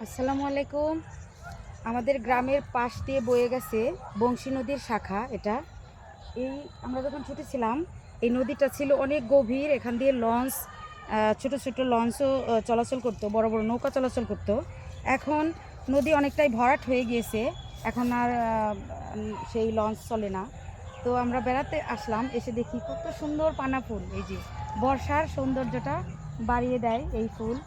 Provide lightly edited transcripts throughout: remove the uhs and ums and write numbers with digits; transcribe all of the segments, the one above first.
আসসালামু আলাইকুম। আমাদের গ্রামের পাশ দিয়ে বয়ে গেছে বংশী নদীর শাখা। এটা আমরা যখন ছোটো ছিলাম এই নদীটা ছিল অনেক গভীর। এখান দিয়ে লঞ্চ, ছোট ছোট লঞ্চও চলাচল করতো, বড় বড় নৌকা চলাচল করতো। এখন নদী অনেকটাই ভরাট হয়ে গিয়েছে, এখন আর সেই লঞ্চ চলে না। তো আমরা বেড়াতে আসলাম, এসে দেখি কত সুন্দর পানা ফুল। এই যে বর্ষার সৌন্দর্যটা বাড়িয়ে দেয় এই ফুল।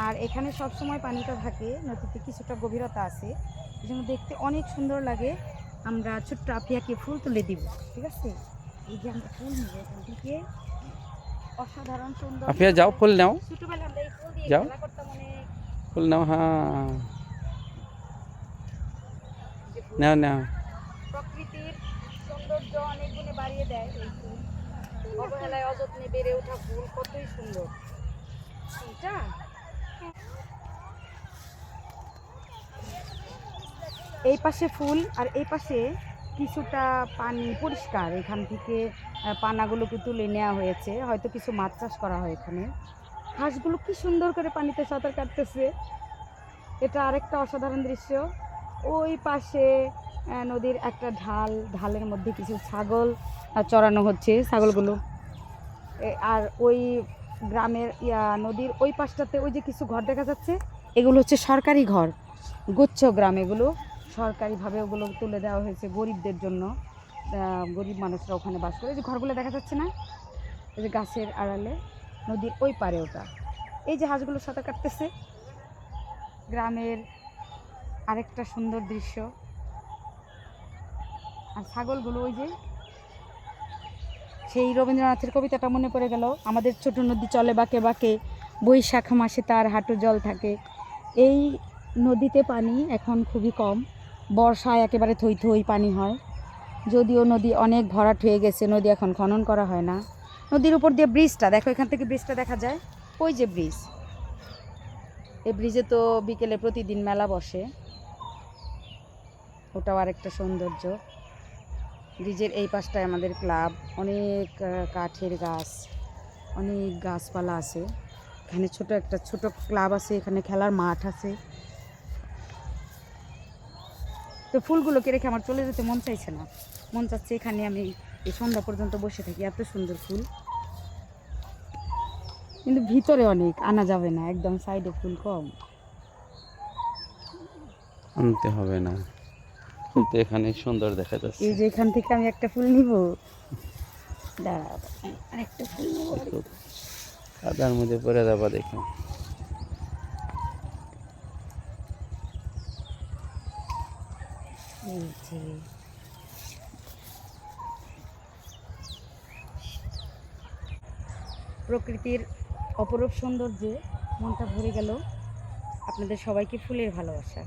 আর এখানে সব সময় পানিটা থাকে, নদীতে কিছুটা গভীরতা আছে, এই জন্য দেখতে অনেক সুন্দর লাগে। আমরা ছোট্ট আপিয়াকে ফুল তুলে দিব, ঠিক আছে? এই যে আমরা ফুল নিব এখান থেকে, অসাধারণ সুন্দর। আপিয়া যাও, ফুল নাও, ছোটবেলা আমরা এই ফুল দিয়ে যাও খেলা করতাম অনেক। ফুল নাও। হ্যাঁ, নাও নাও। প্রকৃতির সৌন্দর্য অনেক গুণে বাড়িয়ে দেয় এই ফুল। অবহেলায় অযত্নে বেড়ে ওঠা ফুল কতই সুন্দর। এটা এই পাশে ফুল আর এই পাশে কিছুটা পানি পরিষ্কার। এখান থেকে পানাগুলোকে তুলে নেওয়া হয়েছে, হয়তো কিছু মাছ চাষ করা হয় এখানে। হাঁসগুলো কি সুন্দর করে পানিতে সাঁতার কাটতেছে, এটা আরেকটা অসাধারণ দৃশ্য। ওই পাশে নদীর একটা ঢালের মধ্যে কিছু ছাগল চড়ানো হচ্ছে, ছাগলগুলো। আর ওই গ্রামের নদীর ওই পাশটাতে ওই যে কিছু ঘর দেখা যাচ্ছে, এগুলো হচ্ছে সরকারি ঘর। গুচ্ছ গ্রাম, এগুলো সরকারিভাবে ওগুলো তুলে দেওয়া হয়েছে গরিবদের জন্য। গরিব মানুষরা ওখানে বাস করে। এই যে ঘরগুলো দেখা যাচ্ছে না, এই যে গাছের আড়ালে নদীর ওই পারে ওটা। এই যে হাঁসগুলো সাঁতার কাটতেছে, গ্রামের আরেকটা সুন্দর দৃশ্য। আর ছাগলগুলো ওই যে, সেই রবীন্দ্রনাথের কবিতাটা মনে পড়ে গেল, আমাদের ছোট নদী চলে বাঁকে বাঁকে, বৈশাখ মাসে তার হাঁটু জল থাকে। এই নদীতে পানি এখন খুবই কম, বর্ষায় একেবারে থই থই পানি হয়। যদিও নদী অনেক ভরাট হয়ে গেছে, নদী এখন খনন করা হয় না। নদীর উপর দিয়ে ব্রিজটা দেখো, এখান থেকে ব্রিজটা দেখা যায়, ওই যে ব্রিজ। এই ব্রিজে তো বিকেলে প্রতিদিন মেলা বসে, ওটাও আরেকটা সৌন্দর্য। ব্রিজের এই পাশটায় আমাদের ক্লাব, অনেক কাঠের গাছ, অনেক গাছপালা আছে। এখানে ছোট ক্লাব আছে, এখানে খেলার মাঠ আছে। তো ফুলগুলোকে রেখে আমার চলে যেতে মন চাইছে না, মন চাচ্ছে এখানে আমি এই সন্ধ্যা পর্যন্ত বসে থাকি। এত সুন্দর ফুল, কিন্তু ভিতরে অনেক আনা যাবে না, একদম সাইডে ফুল কম। আনতে হবে না, ফুল তো এখানে সুন্দর দেখা যাচ্ছে। এই যে এখান থেকে আমি একটা ফুল নিব, দাঁড়াও আরেকটা ফুল নিব। কাদার মধ্যে পরে যাবা দেখো। এই যে প্রকৃতির অপরূপ সৌন্দর্যে মনটা ভরে গেল। আপনাদের সবাইকে ফুলের ভালোবাসা।